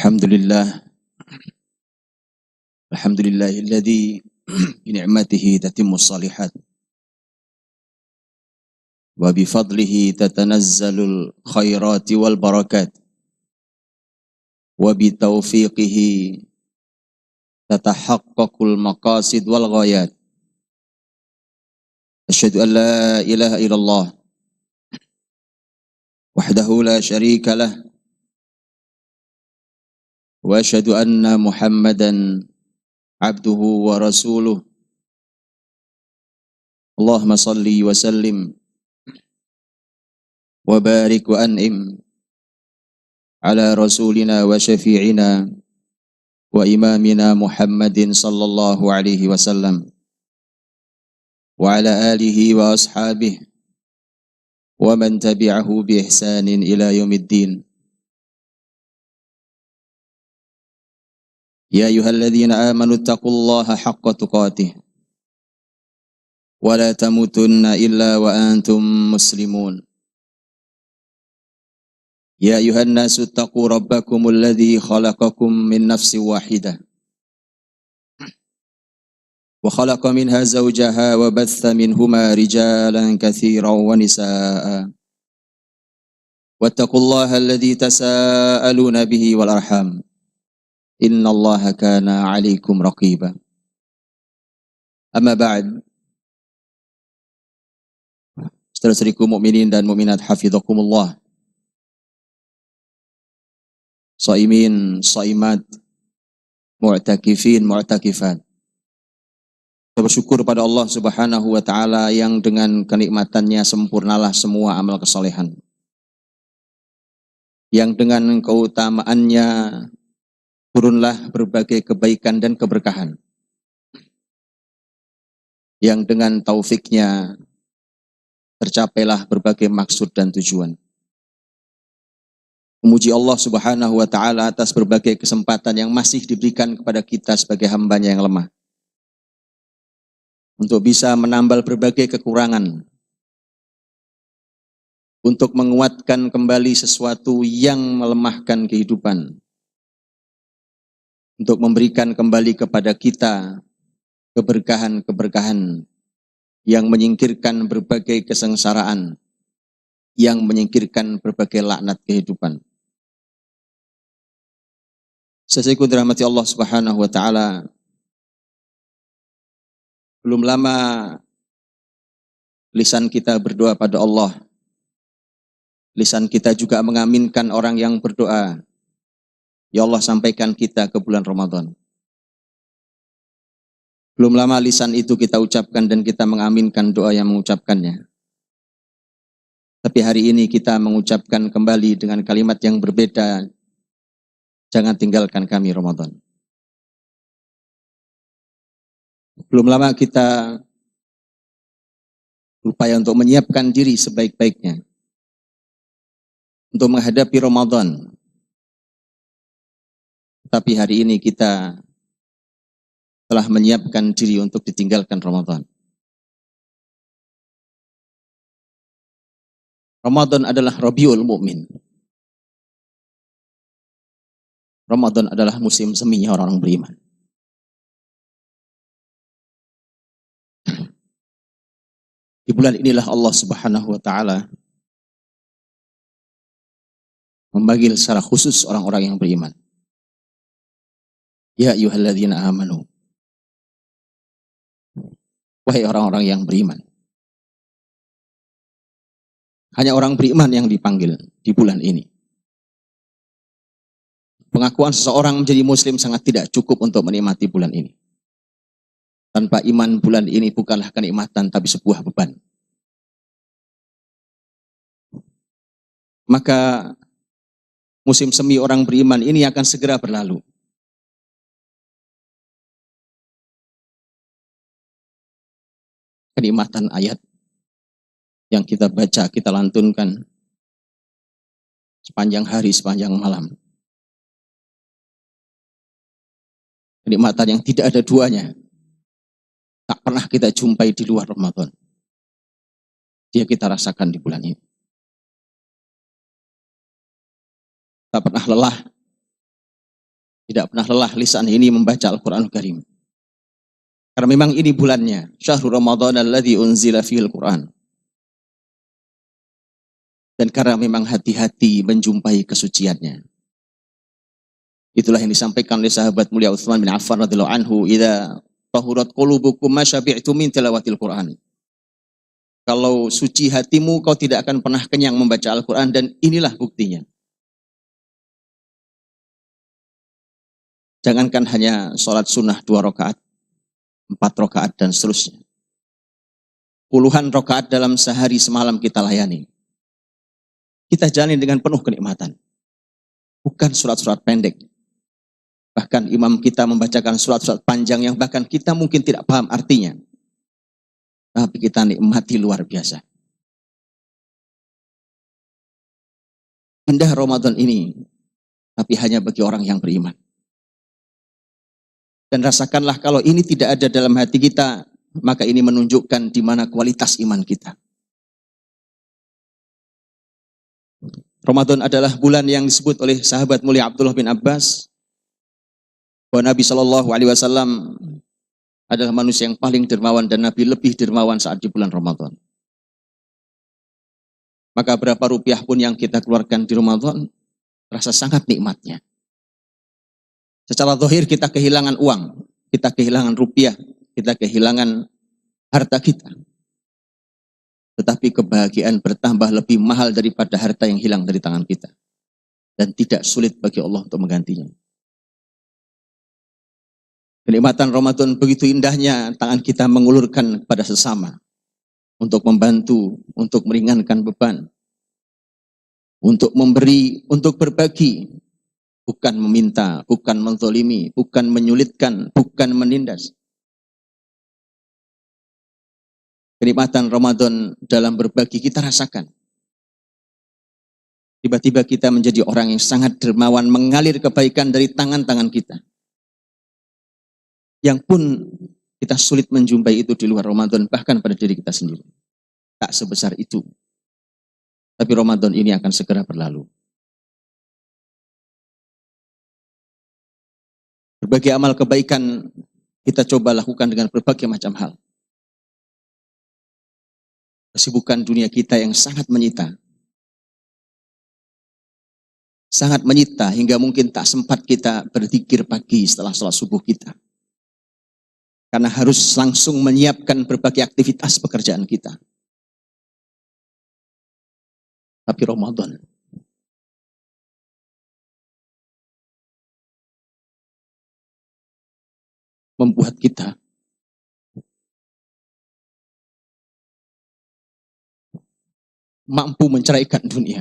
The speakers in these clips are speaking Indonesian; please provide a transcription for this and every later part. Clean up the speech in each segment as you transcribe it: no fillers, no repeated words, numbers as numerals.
الحمد لله الحمد لله الذي بنعمته تتم الصالحات وبفضله تتنزل الخيرات والبركات وبتوفيقه تتحقق المقاصد والغايات. أشهد أن لا إله إلا الله وحده لا شريك له وأشهد أن محمدا عبده ورسوله. اللهم صل وسلم وبارك وأنعم على رسولنا وشفيعنا وإمامنا محمد صلى الله عليه وسلم وعلى آله وأصحابه ومن تبعه بإحسان إلى يوم الدين. يا أيها الذين آمنوا اتقوا الله حق تقاته ولا تموتن إلا وأنتم مسلمون. يا أيها الناس اتقوا ربكم الذي خلقكم من نفس واحدة وخلق منها زوجها وبث منهما رجالا كثيرا ونساء واتقوا الله الذي تساءلون به والأرحام إن الله كان عليكم رقيبا. أما بعد، saudara-saudariku mukminin dan mukminat hafizakumullah, shaimin, shaimat, mu'takifin, mu'takifat. Kita bersyukur pada Allah Subhanahu wa taala yang dengan kenikmatannya sempurnalah semua amal kesolehan. Yang dengan keutamaannya turunlah berbagai kebaikan dan keberkahan. Yang dengan taufiknya tercapailah berbagai maksud dan tujuan. Memuji Allah Subhanahu wa taala atas berbagai kesempatan yang masih diberikan kepada kita sebagai hambanya yang lemah, untuk bisa menambal berbagai kekurangan, untuk menguatkan kembali sesuatu yang melemahkan kehidupan, untuk memberikan kembali kepada kita keberkahan-keberkahan yang menyingkirkan berbagai kesengsaraan, yang menyingkirkan berbagai laknat kehidupan. Sesuai dirahmati Allah Subhanahu wa taala, belum lama lisan kita berdoa pada Allah. Lisan kita juga mengaminkan orang yang berdoa. Ya Allah, sampaikan kita ke bulan Ramadan. Belum lama lisan itu kita ucapkan dan kita mengaminkan doa yang mengucapkannya. Tapi hari ini kita mengucapkan kembali dengan kalimat yang berbeda. Jangan tinggalkan kami Ramadan. Belum lama kita berupaya untuk menyiapkan diri sebaik-baiknya untuk menghadapi Ramadan. Tapi hari ini kita telah menyiapkan diri untuk ditinggalkan Ramadan. Ramadan adalah Rabiul Mukmin. Ramadan adalah musim seminya orang-orang beriman. Di bulan inilah Allah Subhanahu wa taala memanggil secara khusus orang-orang yang beriman. Ya ayyuhalladzina amanu. Wahai orang-orang yang beriman. Hanya orang beriman yang dipanggil di bulan ini. Pengakuan seseorang menjadi muslim sangat tidak cukup untuk menikmati bulan ini. Tanpa iman, bulan ini bukanlah kenikmatan tapi sebuah beban. Maka musim semi orang beriman ini akan segera berlalu. Kenikmatan ayat yang kita baca, kita lantunkan sepanjang hari, sepanjang malam. Kenikmatan yang tidak ada duanya. Tak pernah kita jumpai di luar Ramadan. Dia kita rasakan di bulan ini. Tak pernah lelah Tidak pernah lelah lisan ini membaca Al-Quranul Karim. Karena memang ini bulannya. Syahrul Ramadan alladzi unzila fihil Quran. Dan karena memang hati-hati menjumpai kesuciannya. Itulah yang disampaikan oleh sahabat mulia Utsman bin Affan radhiyallahu anhu, "Idza tahurat qulubukum ma syabi'tum min tilawatil Quran." Kalau suci hatimu, kau tidak akan pernah kenyang membaca Al-Quran, dan inilah buktinya. Jangankan hanya sholat sunnah 2 rakaat, 4 rakaat dan seterusnya. Puluhan rakaat dalam sehari semalam kita layani. Kita jalani dengan penuh kenikmatan. Bukan surat-surat pendek. Bahkan imam kita membacakan surat-surat panjang yang bahkan kita mungkin tidak paham artinya. Tapi kita nikmati luar biasa. Indah Ramadan ini, tapi hanya bagi orang yang beriman. Dan rasakanlah kalau ini tidak ada dalam hati kita, maka ini menunjukkan di mana kualitas iman kita. Ramadan adalah bulan yang disebut oleh sahabat mulia Abdullah bin Abbas bahwa Nabi SAW adalah manusia yang paling dermawan, dan Nabi lebih dermawan saat di bulan Ramadan. Maka berapa rupiah pun yang kita keluarkan di Ramadan, rasa sangat nikmatnya. Secara zahir kita kehilangan uang, kita kehilangan rupiah, kita kehilangan harta kita. Tetapi kebahagiaan bertambah lebih mahal daripada harta yang hilang dari tangan kita. Dan tidak sulit bagi Allah untuk menggantinya. Kenikmatan Ramadan begitu indahnya, tangan kita mengulurkan kepada sesama. Untuk membantu, untuk meringankan beban. Untuk memberi, untuk berbagi. Bukan meminta, bukan menzalimi, bukan menyulitkan, bukan menindas. Kenikmatan Ramadan dalam berbagi kita rasakan. Tiba-tiba kita menjadi orang yang sangat dermawan, mengalir kebaikan dari tangan-tangan kita. Yang pun kita sulit menjumpai itu di luar Ramadan, bahkan pada diri kita sendiri. Tak sebesar itu. Tapi Ramadan ini akan segera berlalu. Berbagai amal kebaikan kita coba lakukan dengan berbagai macam hal. Kesibukan dunia kita yang sangat menyita. Sangat menyita hingga mungkin tak sempat kita berzikir pagi setelah sholat subuh kita. Karena harus langsung menyiapkan berbagai aktivitas pekerjaan kita. Tapi Ramadan membuat kita mampu menceraikan dunia.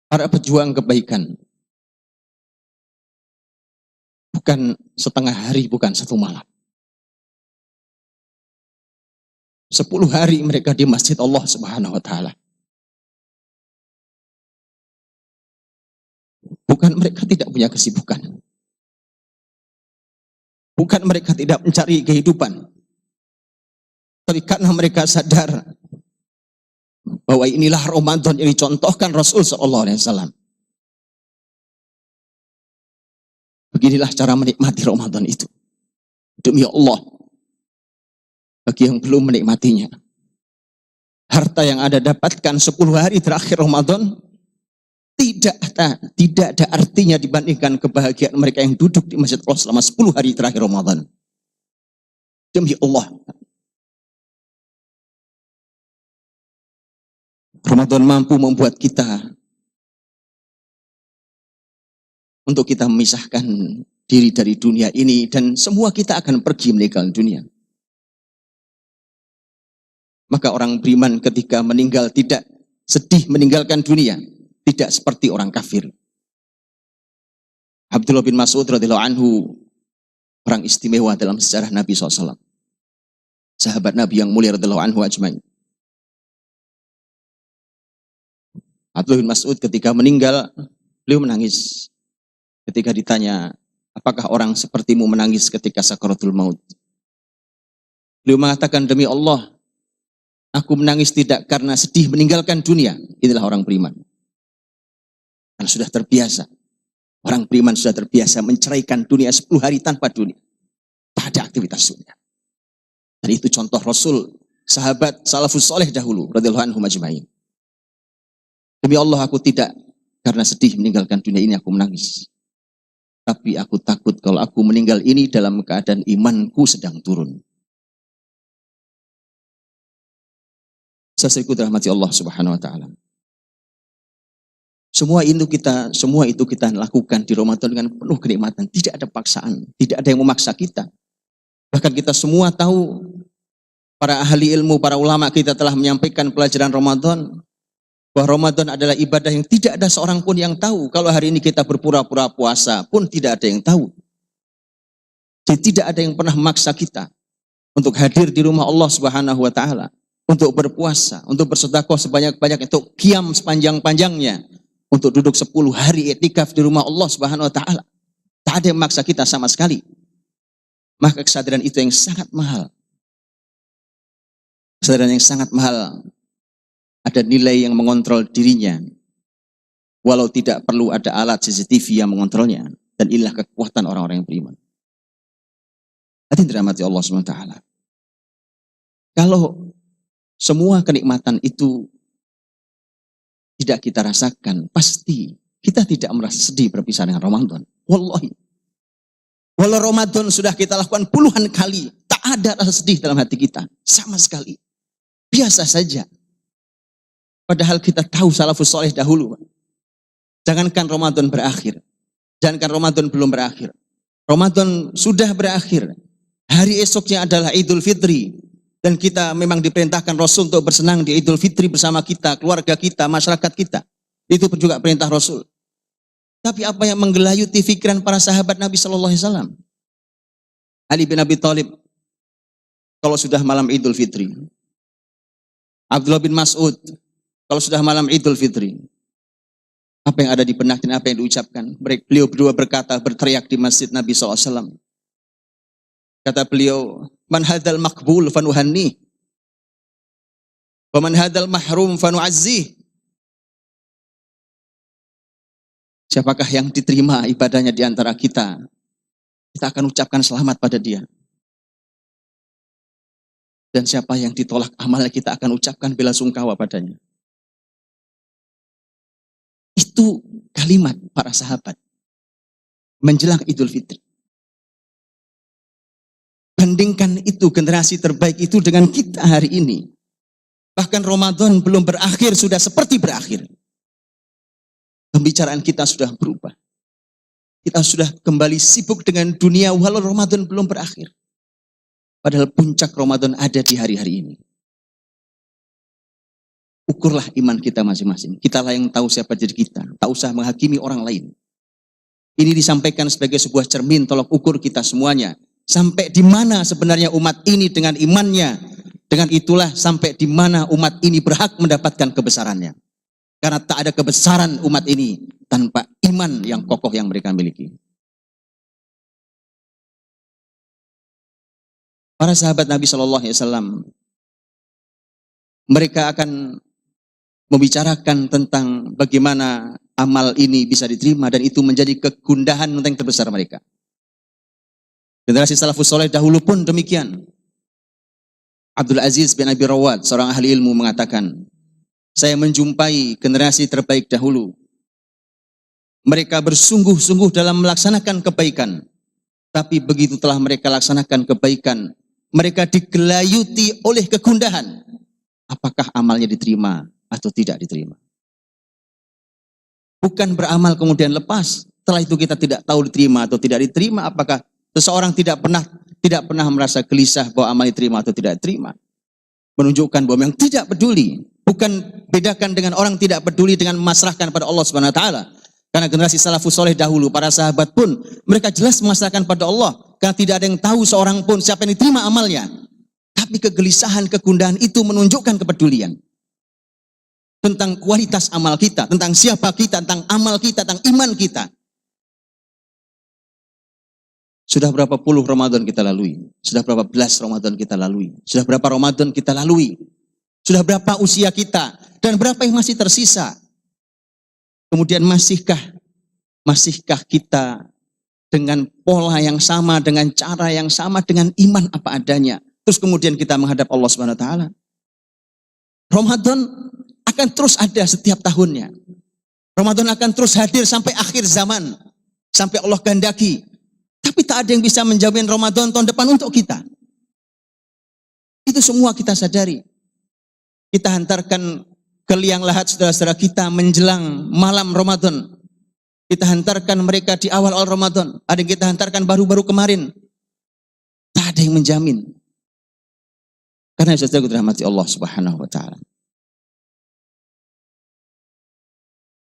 Para pejuang kebaikan bukan setengah hari, bukan satu malam. 10 hari mereka di masjid Allah Subhanahu wa Ta'ala. Bukan mereka tidak punya kesibukan. Bukan mereka tidak mencari kehidupan. Tapi karena mereka sadar bahwa inilah Ramadan yang dicontohkan Rasul SAW. Beginilah cara menikmati Ramadan itu. Demi Allah, bagi yang belum menikmatinya, harta yang Anda dapatkan 10 hari terakhir Ramadan tidak ada artinya dibandingkan kebahagiaan mereka yang duduk di Masjid Allah selama 10 hari terakhir Ramadan. Demi Allah. Ramadan mampu membuat kita untuk kita memisahkan diri dari dunia ini, dan semua kita akan pergi meninggal dunia. Maka orang beriman ketika meninggal tidak sedih meninggalkan dunia. Tidak seperti orang kafir. Abdullah bin Mas'ud radhiyallahu anhu, orang istimewa dalam sejarah Nabi SAW. Sahabat Nabi yang mulia radhiyallahu anhu ajmain. Abdullah bin Mas'ud ketika meninggal, beliau menangis. Ketika ditanya, apakah orang sepertimu menangis ketika sakaratul maut? Beliau mengatakan, demi Allah, Aku menangis tidak karena sedih meninggalkan dunia. Inilah orang beriman. Karena sudah terbiasa. Orang beriman sudah terbiasa menceraikan dunia 10 hari tanpa dunia. Tak ada aktivitas dunia. Dan itu contoh Rasul, sahabat salafus soleh dahulu, radhiyallahu anhum ajma'in. Demi Allah, aku tidak karena sedih meninggalkan dunia ini aku menangis. Tapi aku takut kalau aku meninggal ini dalam keadaan imanku sedang turun. Saudaraku dirahmati Allah Subhanahu wa taala. Semua itu kita lakukan di Ramadan dengan penuh kenikmatan, tidak ada paksaan, tidak ada yang memaksa kita. Bahkan kita semua tahu, para ahli ilmu, para ulama kita telah menyampaikan pelajaran Ramadan, bahwa Ramadan adalah ibadah yang tidak ada seorang pun yang tahu. Kalau hari ini kita berpura-pura puasa pun tidak ada yang tahu. Jadi tidak ada yang pernah memaksa kita untuk hadir di rumah Allah Subhanahu wa taala, untuk berpuasa, untuk bersedekah sebanyak-banyaknya, untuk qiyam sepanjang-panjangnya, untuk duduk 10 hari i'tikaf di rumah Allah Subhanahu wa taala. Tak ada yang memaksa kita sama sekali. Maka kesadaran itu yang sangat mahal. Kesadaran yang sangat mahal. Ada nilai yang mengontrol dirinya. Walau tidak perlu ada alat CCTV yang mengontrolnya. Dan inilah kekuatan orang-orang yang beriman. Hadirin dirahmati Allah SWT. Kalau semua kenikmatan itu tidak kita rasakan, pasti kita tidak merasa sedih berpisah dengan Ramadan. Wallahi. Walau Ramadan sudah kita lakukan puluhan kali, tak ada rasa sedih dalam hati kita. Sama sekali. Biasa saja. Padahal kita tahu salafus soleh dahulu. Jangankan Ramadan berakhir. Jangankan Ramadan belum berakhir. Ramadan sudah berakhir. Hari esoknya adalah Idul Fitri. Dan kita memang diperintahkan Rasul untuk bersenang di Idul Fitri bersama kita, keluarga kita, masyarakat kita. Itu pun juga perintah Rasul. Tapi apa yang menggelayuti pikiran para sahabat Nabi Sallallahu Alaihi Wasallam? Ali bin Abi Thalib, kalau sudah malam Idul Fitri. Abdullah bin Mas'ud, kalau sudah malam Idul Fitri. Apa yang ada di benak dan apa yang diucapkan? Beliau berdua berkata, berteriak di masjid Nabi Sallallahu Alaihi Wasallam. Kata beliau, man hadzal maqbul fanuhanni, wa man hadzal mahrum fanu'azzih. Siapakah yang diterima ibadahnya di antara kita? Kita akan ucapkan selamat pada dia. Dan siapa yang ditolak amalnya, kita akan ucapkan bela sungkawa padanya. Itu kalimat para sahabat menjelang Idul Fitri. Bandingkan itu, generasi terbaik itu dengan kita hari ini. Bahkan Ramadan belum berakhir, sudah seperti berakhir. Pembicaraan kita sudah berubah. Kita sudah kembali sibuk dengan dunia walau Ramadan belum berakhir. Padahal puncak Ramadan ada di hari-hari ini. Ukurlah iman kita masing-masing. Kitalah yang tahu siapa diri kita. Tak usah menghakimi orang lain. Ini disampaikan sebagai sebuah cermin tolok ukur kita semuanya. Sampai di mana sebenarnya umat ini dengan imannya. Dengan itulah sampai di mana umat ini berhak mendapatkan kebesarannya. Karena tak ada kebesaran umat ini tanpa iman yang kokoh yang mereka miliki. Para sahabat Nabi Shallallahu Alaihi Wasallam, mereka akan membicarakan tentang bagaimana amal ini bisa diterima dan itu menjadi kegundahan yang terbesar mereka. Generasi salafus soleh dahulu pun demikian. Abdul Aziz bin Abi Rawad, seorang ahli ilmu mengatakan, saya menjumpai generasi terbaik dahulu. Mereka bersungguh-sungguh dalam melaksanakan kebaikan. Tapi begitu telah mereka laksanakan kebaikan, mereka digelayuti oleh kegundahan. Apakah amalnya diterima atau tidak diterima? Bukan beramal kemudian lepas. Setelah itu kita tidak tahu diterima atau tidak diterima. Apakah seseorang tidak pernah merasa gelisah bahwa amal diterima atau tidak diterima. Menunjukkan bahwa yang tidak peduli. Bukan bedakan dengan orang tidak peduli dengan memasrahkan pada Allah Subhanahu Wa Taala. Karena generasi salafus soleh dahulu, para sahabat pun, mereka jelas memasrahkan pada Allah. Karena tidak ada yang tahu seorang pun siapa yang diterima amalnya. Tapi kegelisahan, kegundahan itu menunjukkan kepedulian. Tentang kualitas amal kita, tentang siapa kita, tentang amal kita, tentang iman kita. Sudah berapa puluh Ramadan kita lalui? Sudah berapa belas Ramadan kita lalui? Sudah berapa Ramadan kita lalui? Sudah berapa usia kita? Dan berapa yang masih tersisa? Kemudian masihkah kita dengan pola yang sama, dengan cara yang sama, dengan iman apa adanya? Terus kemudian kita menghadap Allah Subhanahu wa taala. Ramadan akan terus ada setiap tahunnya. Ramadan akan terus hadir sampai akhir zaman, sampai Allah kehendaki. Tapi tak ada yang bisa menjamin Ramadan tahun depan untuk kita. Itu semua kita sadari. Kita hantarkan ke liang lahat saudara-saudara kita menjelang malam Ramadan. Kita hantarkan mereka di awal-awal Ramadan. Ada yang kita hantarkan baru-baru kemarin. Tak ada yang menjamin. Karena saudara dirahmati Allah Subhanahu wa taala.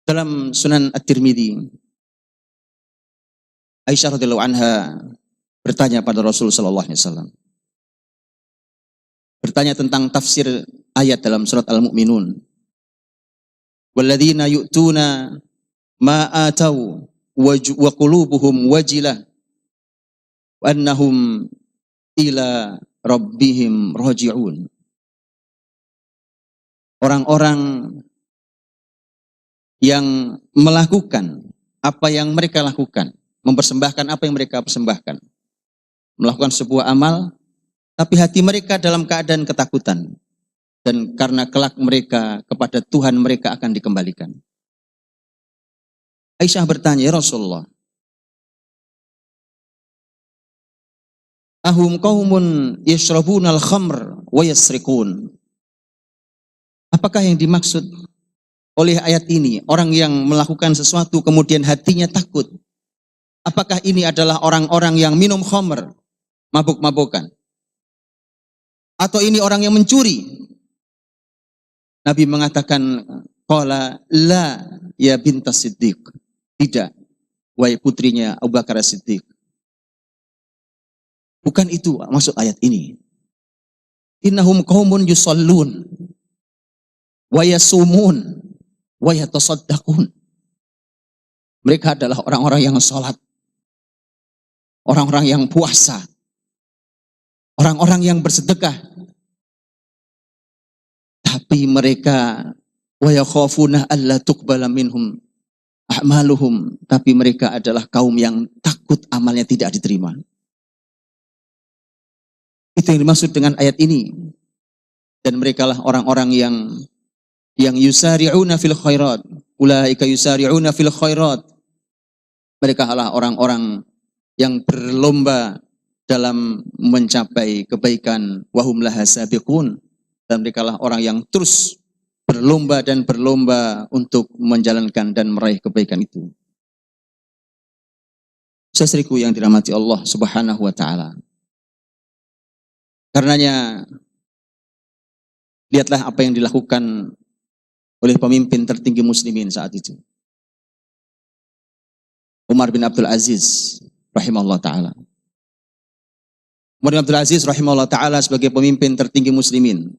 Dalam Sunan At-Tirmidzi, Aisyah radhiyallahu anha bertanya pada Rasul sallallahu alaihi wasallam. Bertanya tentang tafsir ayat dalam surat Al-Mu'minun. Walladzina yu'tuna ma atau wa qulubuhum wajilah wa annahum ila rabbihim raji'un. Orang-orang yang melakukan apa yang mereka lakukan, mempersembahkan apa yang mereka persembahkan, melakukan sebuah amal, tapi hati mereka dalam keadaan ketakutan. Dan karena kelak mereka kepada Tuhan mereka akan dikembalikan. Aisyah bertanya, ya Rasulullah, ahum qaumun yashrabunal khamr wa yasrikun. Apakah yang dimaksud oleh ayat ini, orang yang melakukan sesuatu kemudian hatinya takut? Apakah ini adalah orang-orang yang minum khamr, mabuk-mabukan? Atau ini orang yang mencuri? Nabi mengatakan, qala la ya bintas Siddiq. Tidak, wahai putrinya Abu Bakar Siddiq. Bukan itu maksud ayat ini. Innahum qaumun yusallun wa yasumun wa yatasaddaqun. Mereka adalah orang-orang yang salat, orang-orang yang puasa, orang-orang yang bersedekah. Tapi mereka wa yakhafuna alla tuqbala minhum a'maluhum, tapi mereka adalah kaum yang takut amalnya tidak diterima. Itu yang dimaksud dengan ayat ini. Dan mereka lah orang-orang yang yusari'una fil khairat, ulaika yusari'una fil khairat. Mereka adalah orang-orang yang berlomba dalam mencapai kebaikan, wahum laha sabiqun. Dan mereka lah orang yang terus berlomba dan berlomba untuk menjalankan dan meraih kebaikan itu. Saudariku yang dirahmati Allah Subhanahu wa taala. Karenanya lihatlah apa yang dilakukan oleh pemimpin tertinggi muslimin saat itu. Umar bin Abdul Aziz rahimahullah taala. Umar bin Abdul Aziz rahimahullah taala sebagai pemimpin tertinggi muslimin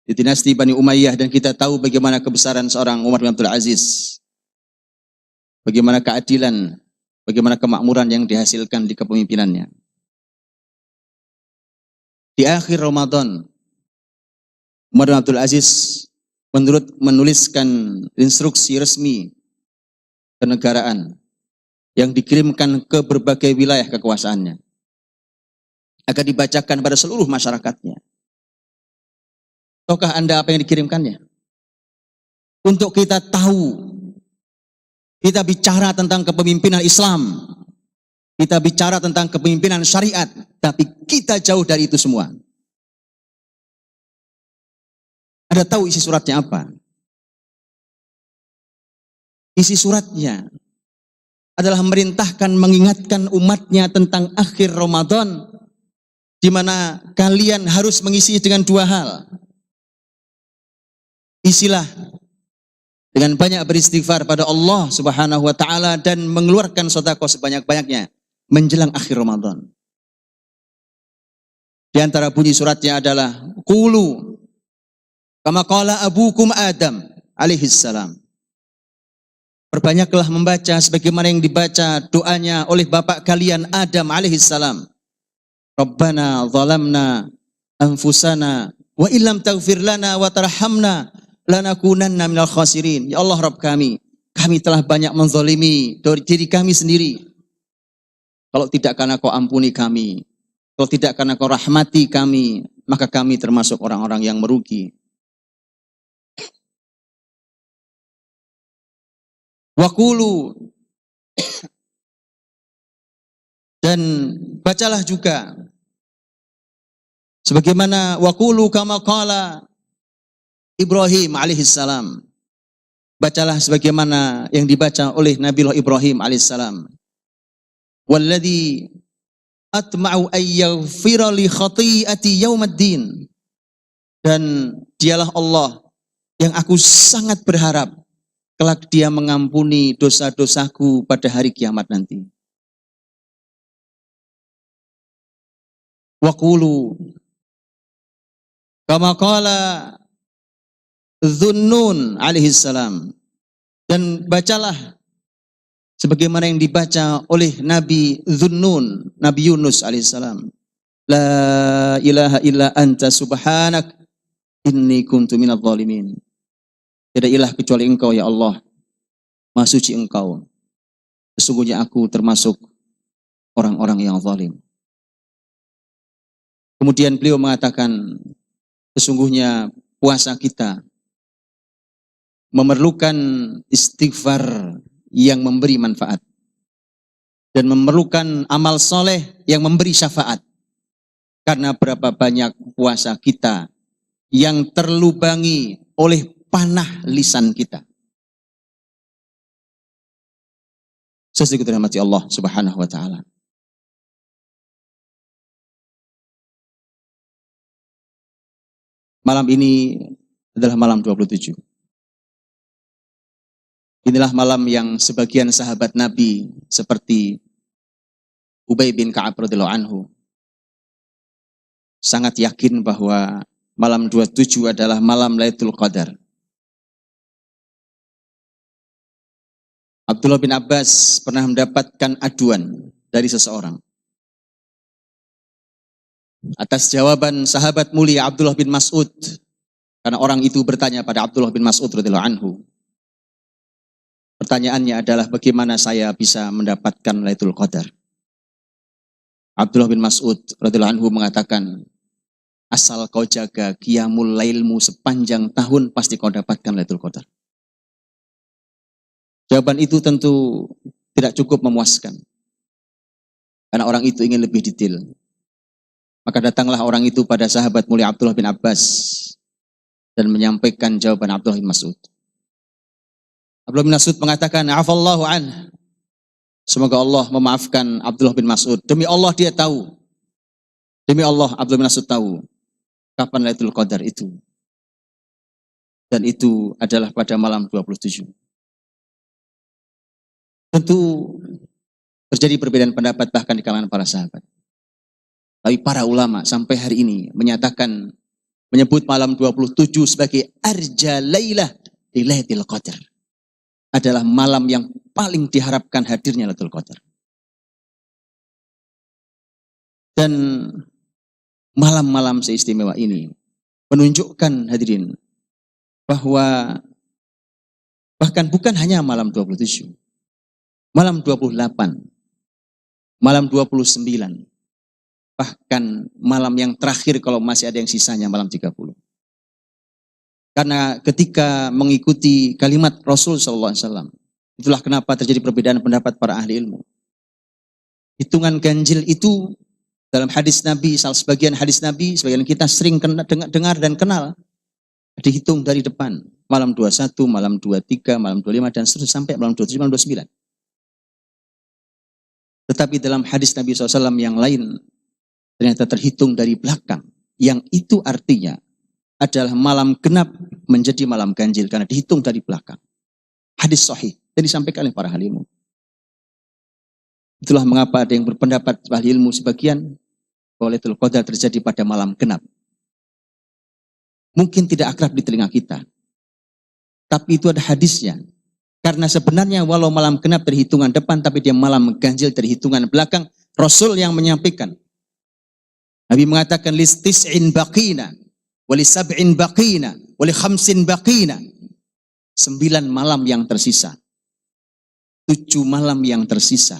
di dinasti Bani Umayyah, dan kita tahu bagaimana kebesaran seorang Umar bin Abdul Aziz. Bagaimana keadilan, bagaimana kemakmuran yang dihasilkan di kepemimpinannya. Di akhir Ramadan, Umar bin Abdul Aziz menuliskan instruksi resmi kenegaraan yang dikirimkan ke berbagai wilayah kekuasaannya, akan dibacakan pada seluruh masyarakatnya. Tahukah Anda apa yang dikirimkannya? Untuk kita tahu, kita bicara tentang kepemimpinan Islam, kita bicara tentang kepemimpinan syariat, tapi kita jauh dari itu semua. Ada tahu isi suratnya apa? Isi suratnya adalah memerintahkan, mengingatkan umatnya tentang akhir Ramadan, di mana kalian harus mengisi dengan dua hal. Isilah dengan banyak beristighfar pada Allah Subhanahu wa taala dan mengeluarkan sedekah sebanyak-banyaknya menjelang akhir Ramadan. Di antara bunyi suratnya adalah qulu kama qala abukum Adam alaihi salam. Perbanyaklah membaca sebagaimana yang dibaca doanya oleh bapak kalian Adam alaihi salam. Rabbana zalamna anfusana Wa illam taghfir lana wa tarhamna lanakunanna minal khasirin. Ya Allah Rabb kami telah banyak menzalimi diri kami sendiri. Kalau tidak karena Kau ampuni kami, kalau tidak karena Kau rahmati kami, maka kami termasuk orang-orang yang merugi. Waqulu, dan bacalah juga sebagaimana waqulu kama qala Ibrahim alaihissalam. Bacalah sebagaimana yang dibaca oleh Nabiullah Ibrahim alaihissalam. Walladzi atma'u ayyaghfira li khati'ati yaumaddin. Dan dialah Allah yang aku sangat berharap kelak Dia mengampuni dosa-dosaku pada hari kiamat nanti. Waqulu kama qala Dhunnun alaihissalam. Dan bacalah sebagaimana yang dibaca oleh Nabi Dhunnun, Nabi Yunus alaihissalam. La ilaha illa anta subhanak inni kuntu minadh dhalimin. Tidak ilah kecuali Engkau ya Allah, Maha suci Engkau, sesungguhnya aku termasuk orang-orang yang zalim. Kemudian beliau mengatakan, sesungguhnya puasa kita memerlukan istighfar yang memberi manfaat dan memerlukan amal soleh yang memberi syafaat. Karena berapa banyak puasa kita yang terlubangi oleh panah lisan kita. Sesuai dirahmati Allah Subhanahu wa taala. Malam ini adalah malam 27. Inilah malam yang sebagian sahabat Nabi seperti Ubay bin Ka'ab radhiyallahu anhu sangat yakin bahwa malam 27 adalah malam Lailatul Qadar. Abdullah bin Abbas pernah mendapatkan aduan dari seseorang atas jawaban sahabat mulia Abdullah bin Mas'ud, karena orang itu bertanya pada Abdullah bin Mas'ud radhiyallahu anhu. Pertanyaannya adalah bagaimana saya bisa mendapatkan Lailatul Qadar? Abdullah bin Mas'ud radhiyallahu anhu mengatakan, asal kau jaga qiyamul lailmu sepanjang tahun, pasti kau dapatkan Lailatul Qadar. Jawaban itu tentu tidak cukup memuaskan, karena orang itu ingin lebih detail. Maka datanglah orang itu pada sahabat mulia Abdullah bin Abbas dan menyampaikan jawaban Abdullah bin Mas'ud. Abdullah bin Mas'ud mengatakan, afallahu an. Semoga Allah memaafkan Abdullah bin Mas'ud. Demi Allah dia tahu. Demi Allah Abdullah bin Mas'ud tahu kapan Lailatul Qadar itu. Dan itu adalah pada malam 27. Tentu terjadi perbedaan pendapat bahkan di kalangan para sahabat. Tapi para ulama sampai hari ini menyebut malam 27 sebagai arja lailah di Lailatul Qadar. Adalah malam yang paling diharapkan hadirnya Lailatul Qadar. Dan malam-malam seistimewa ini menunjukkan hadirin bahwa bahkan bukan hanya malam 27, malam 28, malam 29, bahkan malam yang terakhir kalau masih ada yang sisanya malam 30. Karena ketika mengikuti kalimat Rasul SAW, itulah kenapa terjadi perbedaan pendapat para ahli ilmu. Hitungan ganjil itu dalam hadis Nabi, sebagian hadis Nabi, sebagian kita sering dengar dan kenal, dihitung dari depan. Malam 21, malam 23, malam 25, dan seterusnya sampai malam 27, malam 29. Tetapi dalam hadis Nabi SAW yang lain, ternyata terhitung dari belakang. Yang itu artinya adalah malam genap menjadi malam ganjil karena dihitung dari belakang. Hadis sahih yang disampaikan oleh para ahli ilmu. Itulah mengapa ada yang berpendapat ahli ilmu sebagian bahwa Lailatul Qadar terjadi pada malam genap. Mungkin tidak akrab di telinga kita, tapi itu ada hadisnya. Karena sebenarnya walau malam genap terhitungan depan, tapi dia malam ganjil terhitungan belakang. Rasul yang menyampaikan. Nabi mengatakan listis'in baqina wali sab'in baqina, wali khamsin baqina. 9 malam yang tersisa. 7 malam yang tersisa.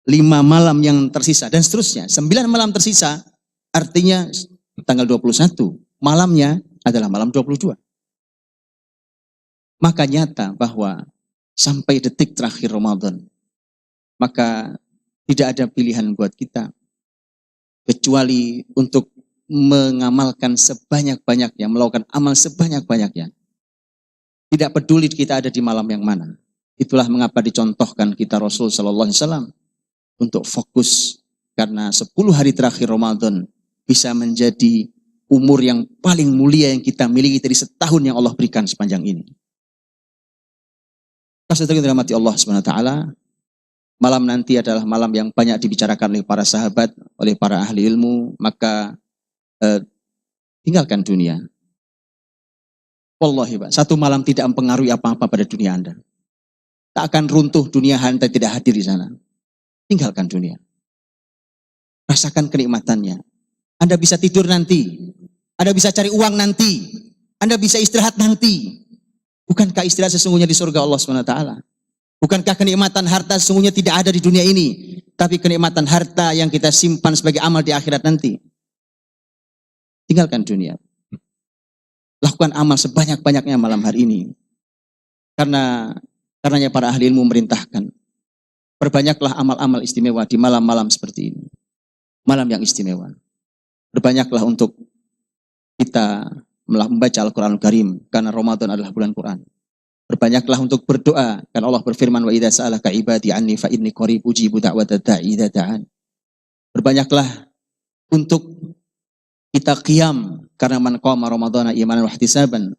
5 malam yang tersisa. Dan seterusnya. 9 malam tersisa artinya tanggal 21. Malamnya adalah malam 22. Maka nyata bahwa sampai detik terakhir Ramadan, maka tidak ada pilihan buat kita kecuali untuk mengamalkan sebanyak-banyaknya, melakukan amal sebanyak-banyaknya. Tidak peduli kita ada di malam yang mana. Itulah mengapa dicontohkan kita Rasul Sallallahu Alaihi Wasallam untuk fokus, karena 10 hari terakhir Ramadan bisa menjadi umur yang paling mulia yang kita miliki dari setahun yang Allah berikan sepanjang ini. Saudara yang dirahmati Allah Subhanahu wa taala, malam nanti adalah malam yang banyak dibicarakan oleh para sahabat, oleh para ahli ilmu, maka tinggalkan dunia. Wallahi Pak, 1 malam tidak mempengaruhi apa-apa pada dunia Anda. Tak akan runtuh dunia Anda tidak hadir di sana. Tinggalkan dunia. Rasakan kenikmatannya. Anda bisa tidur nanti. Anda bisa cari uang nanti. Anda bisa istirahat nanti. Bukankah istirahat sesungguhnya di surga Allah SWT? Bukankah kenikmatan harta sesungguhnya tidak ada di dunia ini, tapi kenikmatan harta yang kita simpan sebagai amal di akhirat nanti? Tinggalkan dunia. Lakukan amal sebanyak-banyaknya malam hari ini. Karenanya para ahli ilmu memerintahkan, perbanyaklah amal-amal istimewa di malam-malam seperti ini. Malam yang istimewa. Berbanyaklah untuk kita membaca Al-Quranul Karim, karena Ramadan adalah bulan Quran. Berbanyaklah untuk berdoa, karena Allah berfirman, wa idza sa'alaka ibadi anni fa inni qarib ujibu da'watad da'i idza da'an. Berbanyaklah untuk kita qiyam, karena man qama ramadhana imanan wa ihtisaban,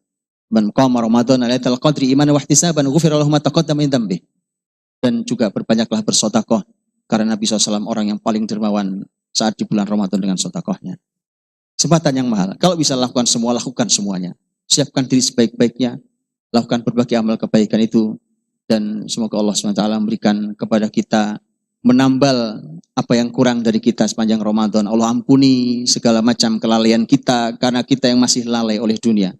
man qama ramadhana lailatul qadri imanan wa ihtisaban ghufira lahu ma taqaddama min dhanbi. Dan juga berbanyaklah bersedekah, karena Nabi SAW orang yang paling dermawan saat di bulan Ramadan dengan sedekahnya. Kesempatan yang mahal. Kalau bisa lakukan semua, lakukan semuanya. Siapkan diri sebaik-baiknya, lakukan berbagai amal kebaikan itu, dan semoga Allah SWT memberikan kepada kita, menambal apa yang kurang dari kita sepanjang Ramadan. Allah ampuni segala macam kelalaian kita, karena kita yang masih lalai oleh dunia.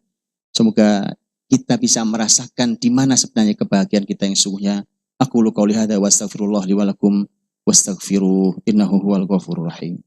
Semoga kita bisa merasakan di mana sebenarnya kebahagiaan kita yang sesungguhnya. Aku qouli hadza wa astaghfirullah li wa lakum wastaghfiruh innahu huwal ghafurur rahim.